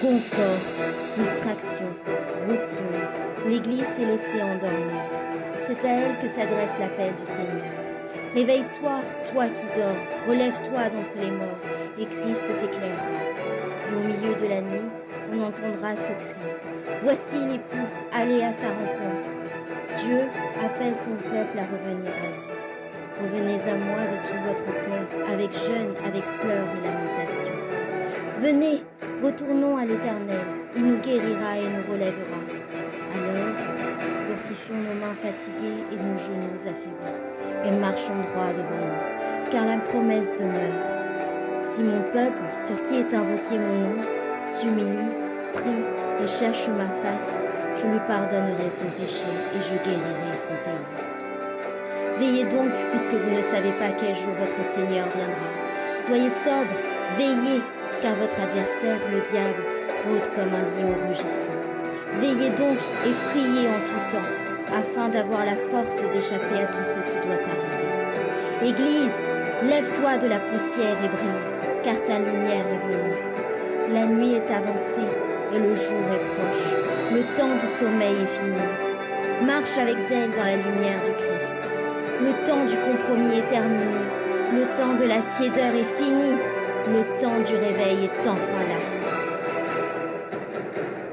Confort, distraction, routine, l'Église s'est laissée endormir. C'est à elle que s'adresse l'appel du Seigneur. Réveille-toi, toi qui dors, relève-toi d'entre les morts, et Christ t'éclairera. Et au milieu de la nuit, on entendra ce cri. Voici l'époux, allez à sa rencontre. Dieu appelle son peuple à revenir à lui. Revenez à moi de tout votre cœur, avec jeûne, avec pleurs et lamentations. Venez, retournons à l'Éternel, il nous guérira et nous relèvera. Alors, fortifions nos mains fatiguées et nos genoux affaiblis, et marchons droit devant nous, car la promesse demeure. Si mon peuple, sur qui est invoqué mon nom, s'humilie, prie et cherche ma face, je lui pardonnerai son péché et je guérirai son pays. Veillez donc, puisque vous ne savez pas quel jour votre Seigneur viendra. Soyez sobres, veillez, car votre adversaire, le diable, rôde comme un lion rugissant. Veillez donc et priez en tout temps, afin d'avoir la force d'échapper à tout ce qui doit arriver. Église, lève-toi de la poussière et brille, car ta lumière est venue. La nuit est avancée et le jour est proche. Le temps du sommeil est fini. Marche avec zèle dans la lumière du Christ. Le temps du compromis est terminé. Le temps de la tiédeur est fini. Le temps du réveil est enfin là.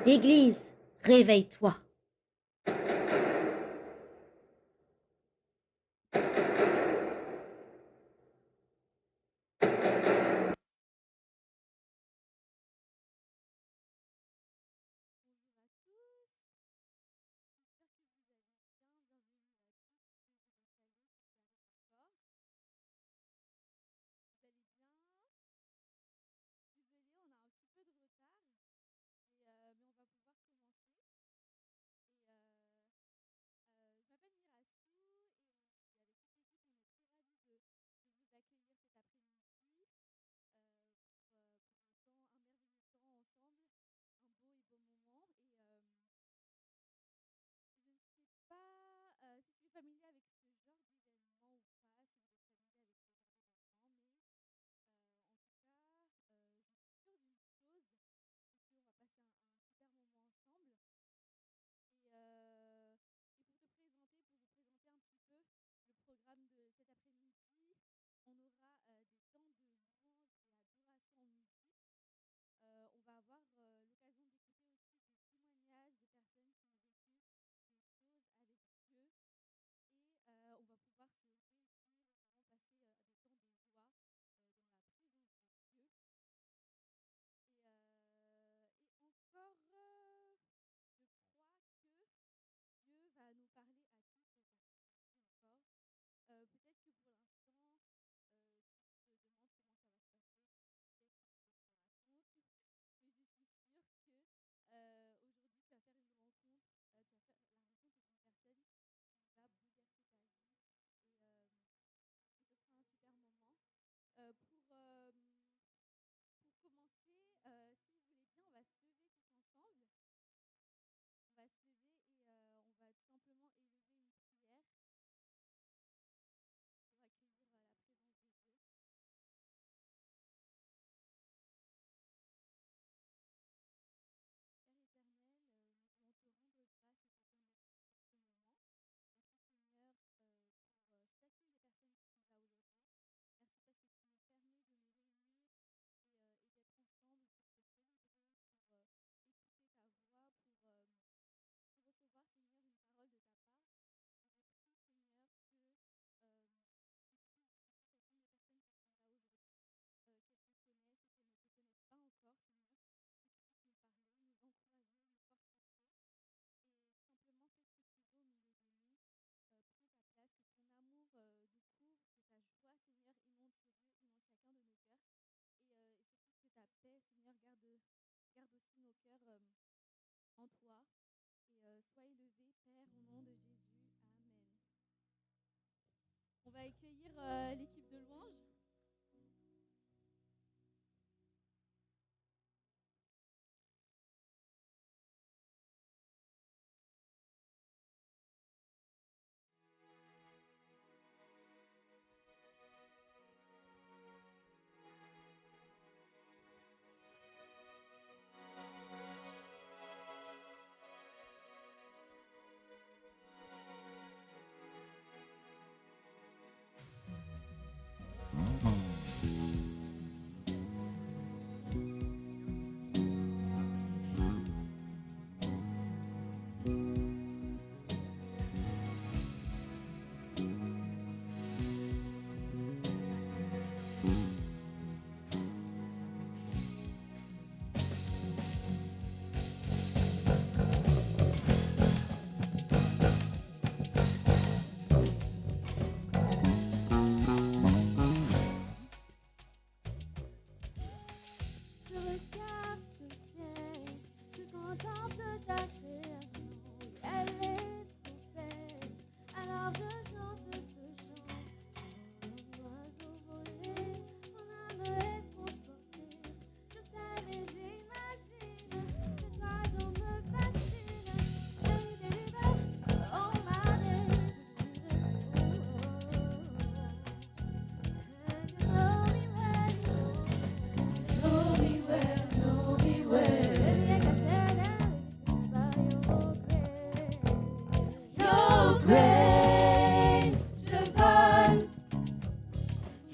Église, réveille-toi. aussi nos cœurs en toi. Et sois élevé, Père, au nom de Jésus. Amen. On va accueillir l'équipe de louange.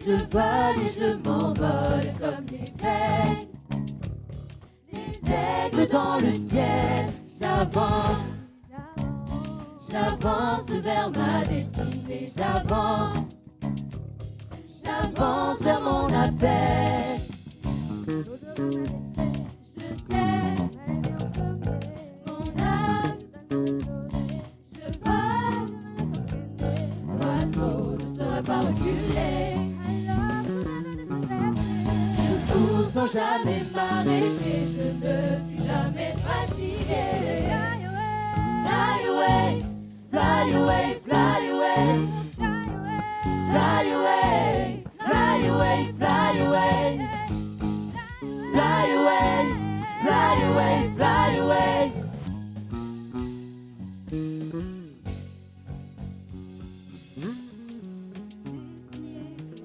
Je vole et je m'envole comme les aigles dans le ciel. J'avance, j'avance vers ma destinée. J'avance, j'avance vers mon appel. Je sais, mon âme, je vole, l'oiseau ne sera pas reculé. Je cours sans jamais m'arrêter, je ne suis jamais fatigué. Fly away, fly away, fly away, fly away, fly away, fly away, fly away, fly away, fly away.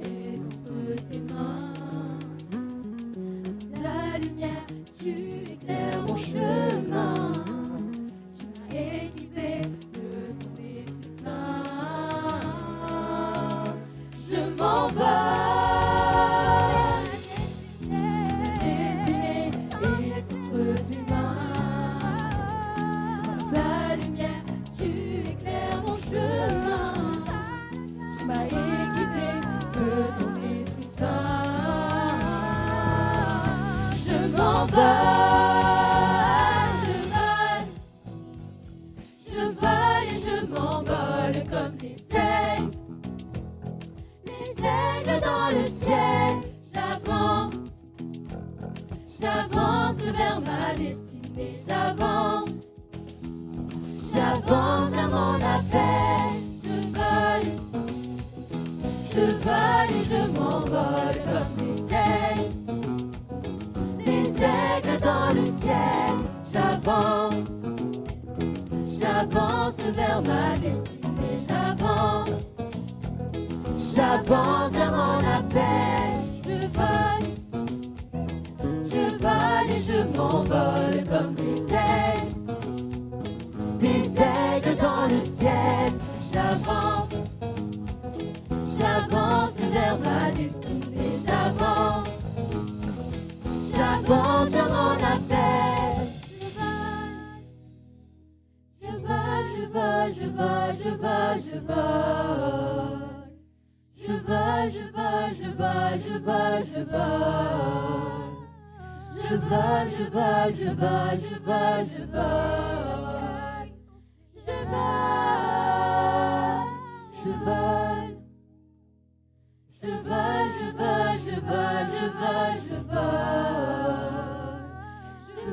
Et entre tes mains, la lumière, tu éclaires mon chemin. Tu m'as équipé de ton Esprit Saint. Je m'envole. Destinée est entre tes mains. Ta lumière, tu éclaires mon chemin. Tu m'as équipé de ton Esprit Saint. Je m'envole. Je vole et je m'envole comme les aigles dans le ciel. J'avance, j'avance vers ma destinée. J'avance, j'avance vers mon appel. Je vole et je m'envole comme les aigles dans le ciel. J'avance, j'avance vers ma destinée. J'avance, j'avance vers mon appel. Je vole et je m'envole comme des aigles dans le ciel. J'avance, j'avance vers ma destinée. J'avance, j'avance vers mon appel. Je vole, je vole, je vole, je vole, je vole. Je vole, je vole, je vole, je vole, je vole. Je vole, je vole, je vole, je vole, je vole. Je vole, je vole. Je vole, je vole, je vole, je vole, je vole. Je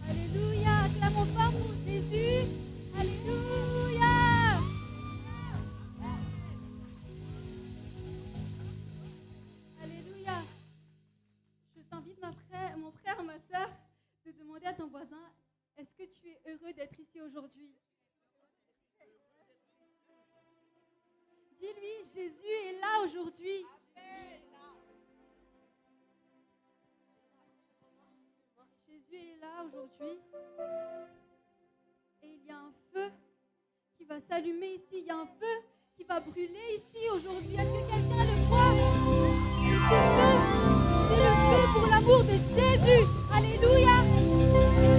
Alléluia, acclamons fort pour Jésus. Alléluia. Alléluia. Je t'invite, mon frère, ma soeur, de demander à ton voisin, est-ce que tu es heureux d'être ici aujourd'hui? Dis-lui, Jésus est là aujourd'hui. Jésus est là aujourd'hui. Et il y a un feu qui va s'allumer ici. Il y a un feu qui va brûler ici aujourd'hui. Est-ce que quelqu'un le voit? C'est le feu pour l'amour de Jésus. Alléluia. Alléluia.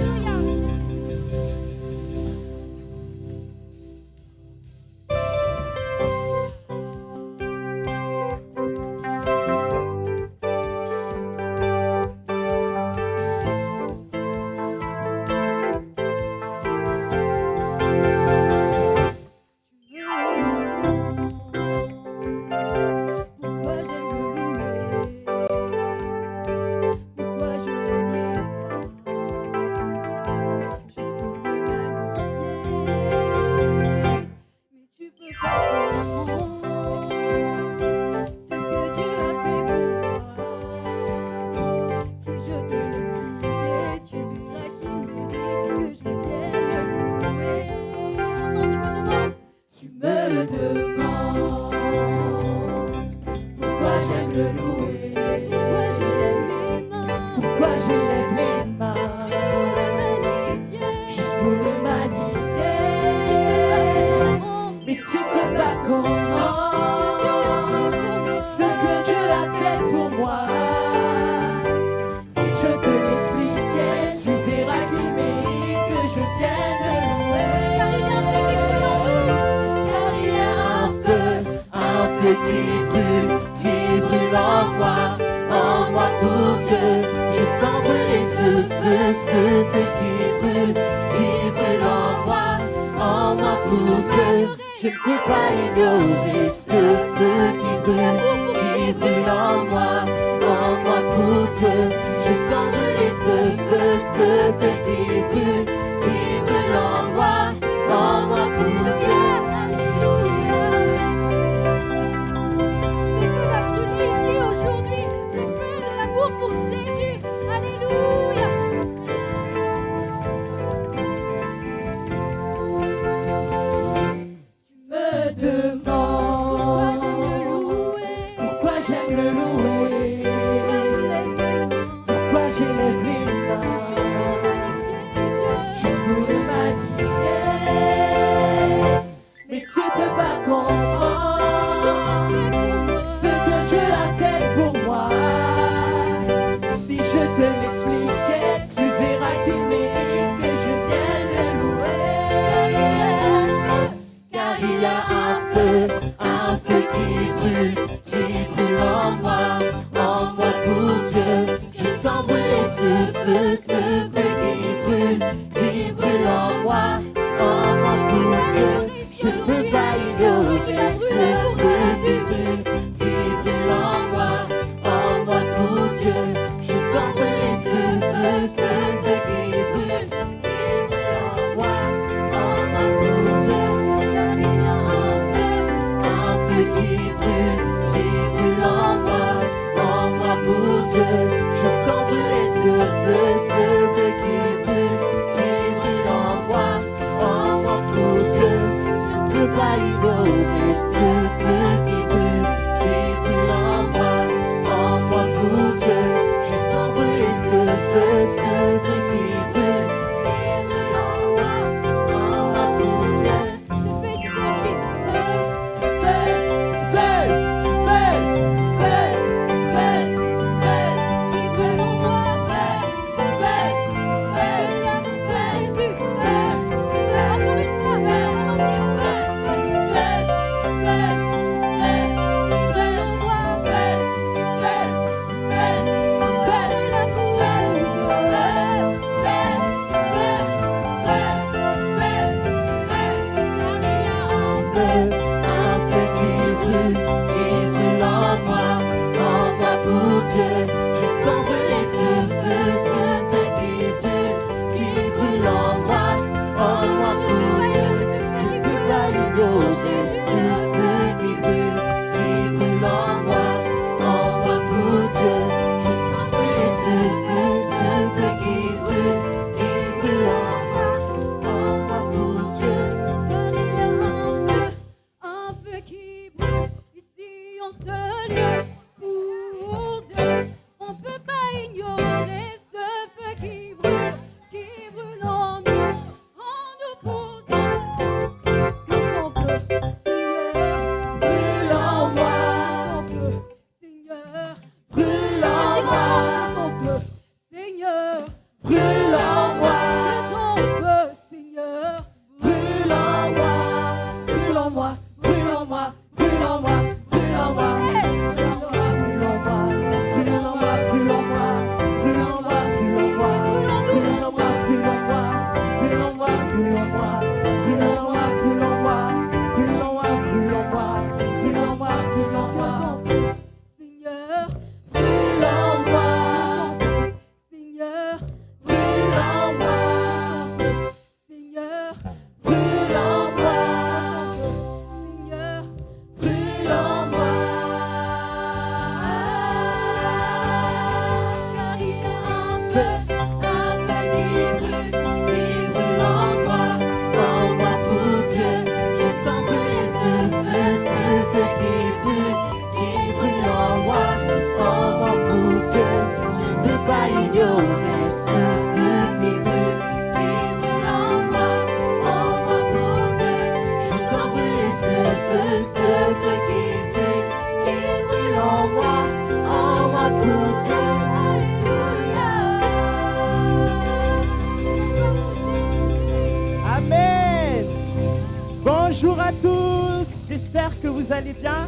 feu qui brûle en moi pour Dieu. Je sens brûler ce feu qui brûle en moi pour Dieu. Je ne peux pas ignorer ce feu qui brûle en moi pour Dieu. Je sens brûler ce feu qui brûle en moi pour Dieu. Amen. Bonjour à tous, j'espère que vous allez bien.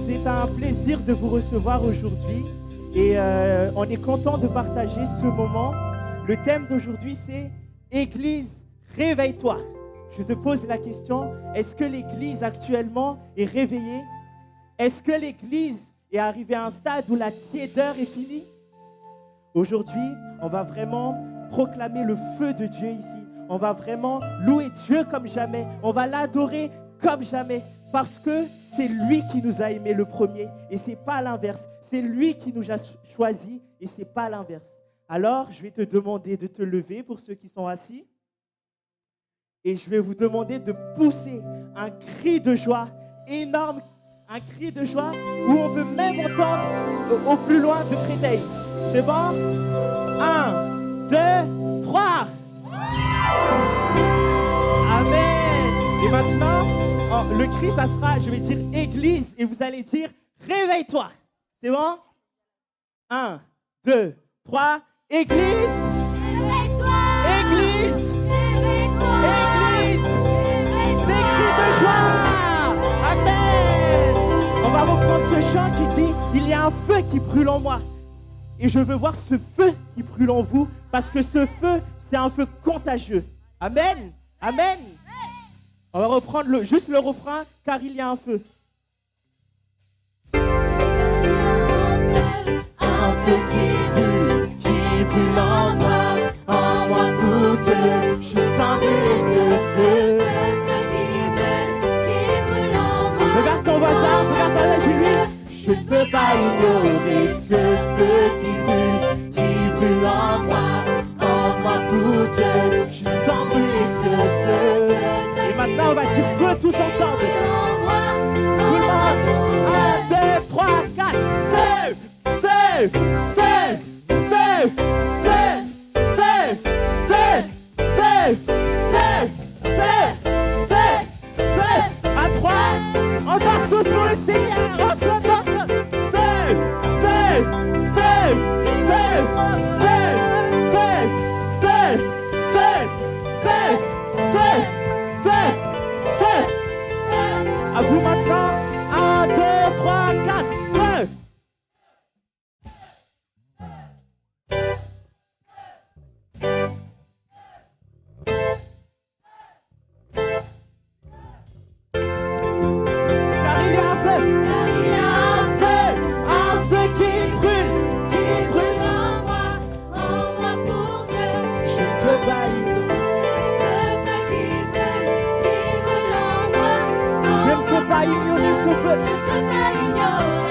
C'est un plaisir de vous recevoir aujourd'hui et on est content de partager ce moment. Le thème d'aujourd'hui c'est Église, réveille-toi. Je te pose la question, est-ce que l'Église actuellement est réveillée? Est-ce que l'Église est arrivée à un stade où la tiédeur est finie? Aujourd'hui, on va vraiment proclamer le feu de Dieu ici. On va vraiment louer Dieu comme jamais. On va l'adorer comme jamais. Parce que c'est lui qui nous a aimés le premier. Et ce n'est pas l'inverse. C'est lui qui nous a choisis et ce n'est pas l'inverse. Alors, je vais te demander de te lever pour ceux qui sont assis. Et je vais vous demander de pousser un cri de joie énorme. Un cri de joie où on peut même entendre au plus loin de Créteil. C'est bon? 1, 2, 3. Amen. Et maintenant, le cri, ça sera, je vais dire Église, et vous allez dire réveille-toi. C'est bon? 1, 2, 3. Église. Réveille-toi. Église. Réveille-toi. Église. Des cris de joie. Amen. On va reprendre ce chant qui dit il y a un feu qui brûle en moi. Et je veux voir ce feu qui brûle en vous parce que ce feu, c'est un feu contagieux. Amen. Amen. On va reprendre juste le refrain car il y a un feu. Un feu qui brûle en moi pour Dieu. Je sens brûler ce feu qui brûle en moi. Regarde ton voisin, regarde ta lèvre, lui. Je ne peux pas ignorer ce feu qui brûle en moi pour Dieu. Je sens brûler ce feu. Et maintenant, on va dire feu tous ensemble. Tout le monde. 1, 2, 3, 4. Feu, feu, feu, feu, feu, feu, feu, feu, feu, feu, feu, feu. À 3, on danse tous pour le Seigneur. On se danse. Feu, feu, feu, feu, feu, feu, feu, feu, feu, feu, feu, feu. À vous maintenant. 1, 2, 3, 4. Feu. Car il y a un feu. Il y a Un feu qui brûle en moi pour Dieu. Je ne veux pas je ne peux pas ignorer ce feu.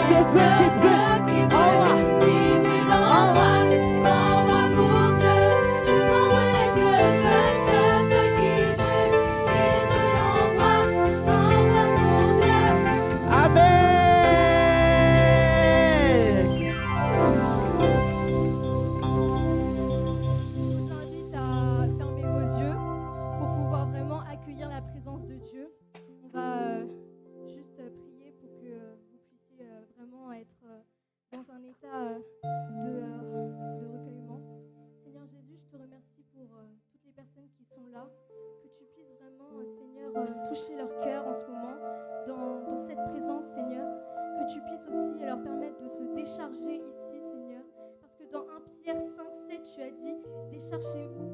Ce feu qui brûle en moi. Amen. Je vous invite à fermer vos yeux pour pouvoir vraiment accueillir la présence de Dieu. On va juste prier pour que vous puissiez vraiment être dans un état de recueillement. Seigneur Jésus, je te remercie pour toutes les personnes qui sont là, que tu puisses vraiment, Seigneur, toucher leur cœur en ce moment, dans cette présence, Seigneur, que tu puisses aussi leur permettre de se décharger ici, Seigneur, parce que dans 1 Pierre 5, 7, tu as dit, déchargez-vous